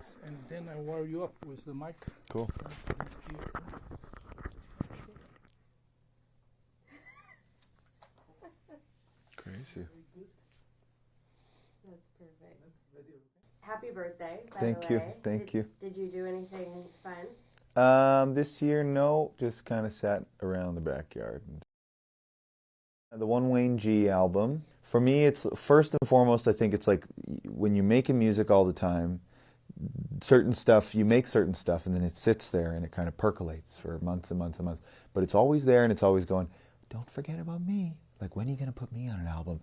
minutes, and then I warm you up with the mic. Cool. Crazy. That's perfect. Happy birthday, by Thank the you. way. Thank you. Did you do anything fun? This year, no, just kind of sat around the backyard. The One Wayne G album, for me, it's first and foremost, I think it's like when you're making music all the time, certain stuff, you make certain stuff and then it sits there and it kind of percolates for months and months and months. But it's always there and it's always going, don't forget about me. Like, when are you going to put me on an album?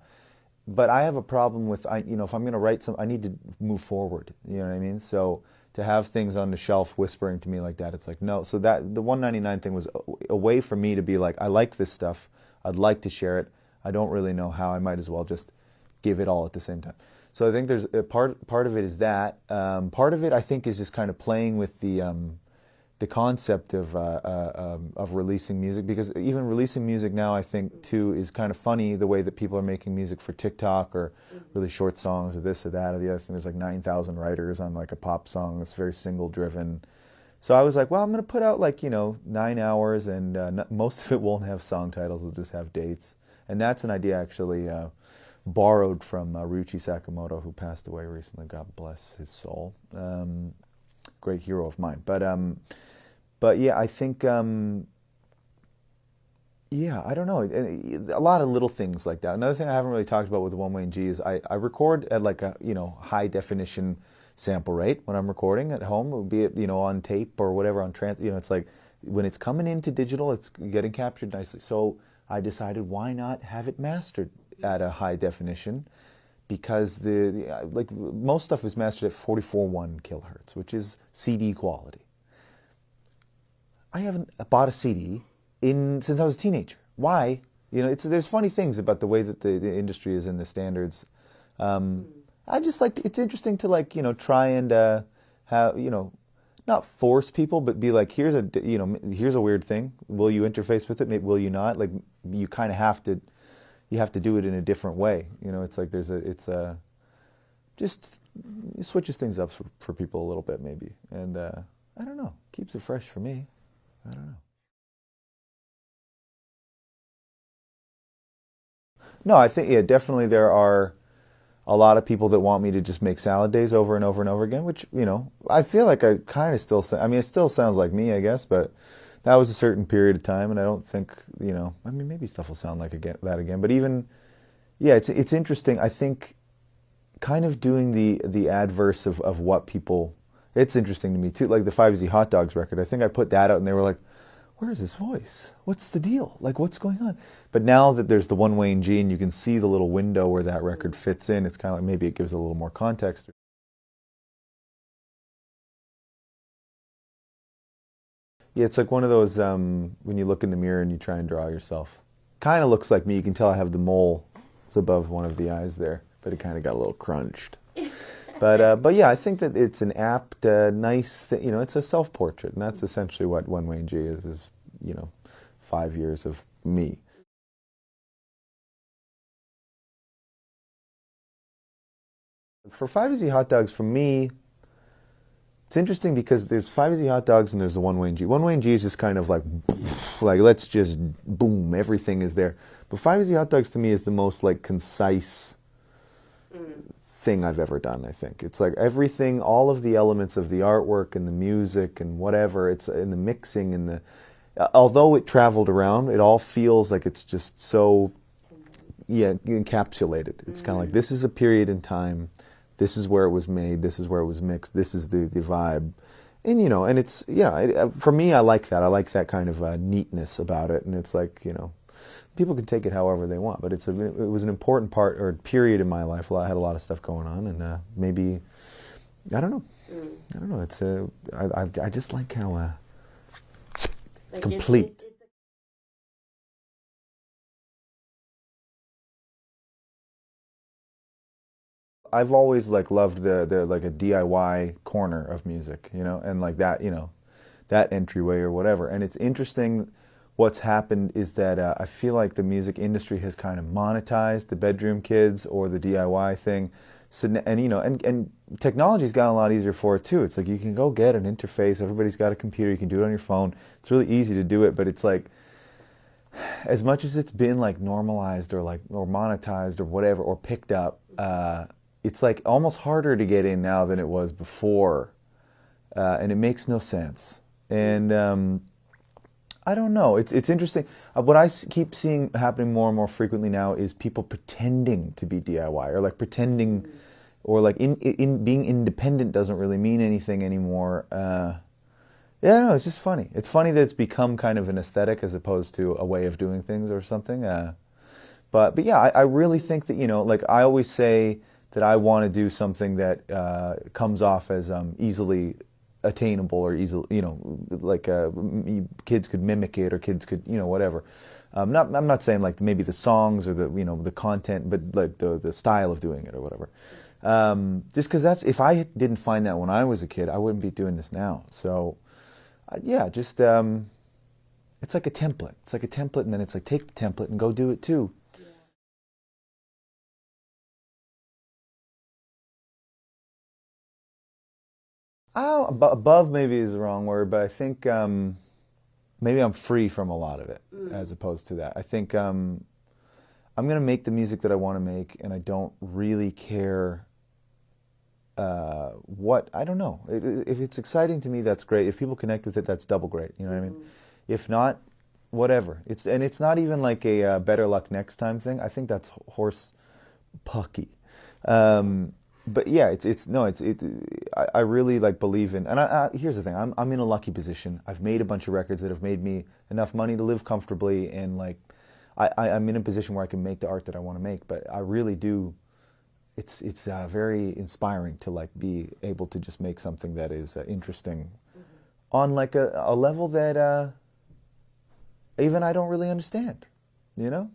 But I have a problem with, if I'm going to write something, I need to move forward. You know what I mean? So to have things on the shelf whispering to me like that, it's like, no. So that the 199 thing was a way for me to be like, I like this stuff. I'd like to share it. I don't really know how. I might as well just give it all at the same time. So I think there's a part of it is that. Part of it, I think, is just kind of playing with the concept of releasing music, because even releasing music now, I think, too, is kind of funny, the way that people are making music for TikTok or really short songs or this or that or the other thing. There's like 9,000 writers on like a pop song that's very single-driven. So I was like, well, I'm going to put out 9 hours, and most of it won't have song titles. It'll just have dates. And that's an idea actually borrowed from Ryuichi Sakamoto, who passed away recently. God bless his soul. Great hero of mine. But yeah, I think, I don't know. A lot of little things like that. Another thing I haven't really talked about with the One Wayne G is I record at like a, high definition sample rate when I'm recording at home, be it, on tape or whatever, on it's like when it's coming into digital, it's getting captured nicely. So I decided, why not have it mastered at a high definition? Because like most stuff is mastered at 44.1 kilohertz, which is CD quality. I haven't bought a CD since I was a teenager. Why? There's funny things about the way that the industry is in the standards. I just like, it's interesting to try and have, not force people, but be like, here's a weird thing. Will you interface with it? Maybe will you not? Like, you kind of have to. You have to do it in a different way. It's like just it switches things up for people a little bit maybe. And I don't know, keeps it fresh for me. I don't know. No, I think, definitely there are a lot of people that want me to just make salad days over and over and over again, which, I feel like I kind of still, it still sounds like me, I guess, but that was a certain period of time, and I don't think, maybe stuff will sound like that again. But even, yeah, it's interesting. I think kind of doing the adverse of what people, it's interesting to me too. Like the 5 Easy Hot Dogs record, I think I put that out and they were like, where's his voice? What's the deal? Like, what's going on? But now that there's the One Wayne G and you can see the little window where that record fits in, it's kind of like maybe it gives a little more context. Yeah, it's like one of those, when you look in the mirror and you try and draw yourself. Kind of looks like me. You can tell I have the mole. It's above one of the eyes there, but it kind of got a little crunched. But yeah, I think that it's an apt, nice thing. It's a self-portrait, and that's essentially what One Wayne G is 5 years of me. For 5 Easy Hot Dogs, for me, it's interesting because there's 5 Easy Hot Dogs and there's the One Wayne G. One Wayne G is just kind of like let's just boom, everything is there. But 5 Easy Hot Dogs to me is the most like concise thing I've ever done, I think. It's like everything, all of the elements of the artwork and the music and whatever, it's in the mixing and although it traveled around, it all feels like it's just so, encapsulated. It's kind of like, this is a period in time. This is where it was made. This is where it was mixed. This is the vibe. And, and it's, for me, I like that. I like that kind of neatness about it. And it's like, people can take it however they want. But it was an important part or period in my life. I had a lot of stuff going on. And maybe, I don't know. I don't know. It's I just like how it's complete. I've always loved the like a DIY corner of music, and like that, that entryway or whatever. And it's interesting what's happened is that I feel like the music industry has kind of monetized the bedroom kids or the DIY thing So, and you know, and technology's gotten a lot easier for it too. It's like you can go get an interface. Everybody's got a computer. You can do it on your phone. It's really easy to do it. But it's like, as much as it's been like normalized or monetized or whatever or picked up, it's like almost harder to get in now than it was before, and it makes no sense. And I don't know. It's interesting. What I keep seeing happening more and more frequently now is people pretending to be DIY or like pretending, or like in being independent doesn't really mean anything anymore. Yeah, no, it's just funny. It's funny that it's become kind of an aesthetic as opposed to a way of doing things or something. But yeah, I really think that, you know, like I always say that I want to do something that comes off as easily attainable or easily, you know, like kids could mimic it or kids could, you know, whatever. I'm not saying like maybe the songs or the, you know, the content, but like the style of doing it or whatever. Just because if I didn't find that when I was a kid, I wouldn't be doing this now. So yeah, just it's like a template. It's like a template, and then it's like take the template and go do it too. Oh, above maybe is the wrong word, but I think maybe I'm free from a lot of it as opposed to that. I think I'm going to make the music that I want to make, and I don't really care what, I don't know. If it's exciting to me, that's great. If people connect with it, that's double great. You know what I mean? If not, whatever. It's not even like a better luck next time thing. I think that's horse pucky. But yeah, I really like believe in, and here's the thing, I'm in a lucky position. I've made a bunch of records that have made me enough money to live comfortably, and like, I'm in a position where I can make the art that I want to make. But I really do, it's very inspiring to like be able to just make something that is interesting on like a level that even I don't really understand, you know?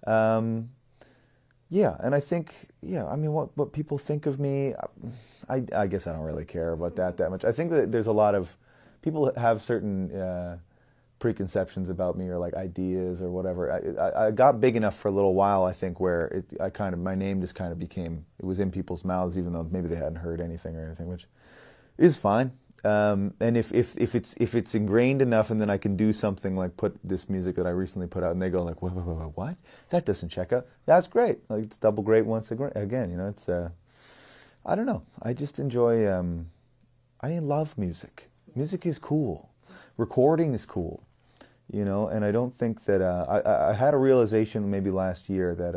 Yeah. Yeah, and I think, yeah, I mean, what people think of me, I guess I don't really care about that much. I think that there's a lot of, people have certain preconceptions about me or like ideas or whatever. I got big enough for a little while, I think, where my name just kind of became, it was in people's mouths even though maybe they hadn't heard anything or anything, which is fine. And if it's ingrained enough, and then I can do something like put this music that I recently put out, and they go like, what? That doesn't check out. That's great. Like, it's double great once again. You know, it's I don't know. I just enjoy. I love music. Music is cool. Recording is cool. You know, and I don't think that I had a realization maybe last year that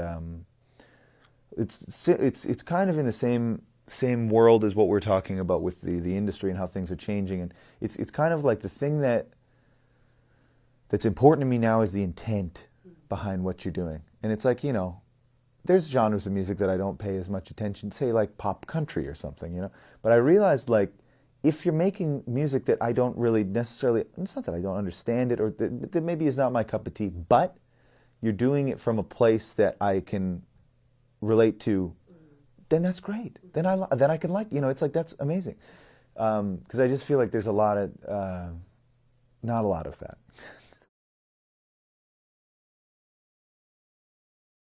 it's kind of in the same world as what we're talking about with the industry and how things are changing, and it's kind of like the thing that's important to me now is the intent behind what you're doing. And it's like, you know, there's genres of music that I don't pay as much attention, say like pop country or something, you know, but I realized like if you're making music that I don't really necessarily, it's not that I don't understand it or that maybe is not my cup of tea, but you're doing it from a place that I can relate to, then that's great. Then I can like, you know, it's like, that's amazing. Because I just feel like there's a lot of, not a lot of that.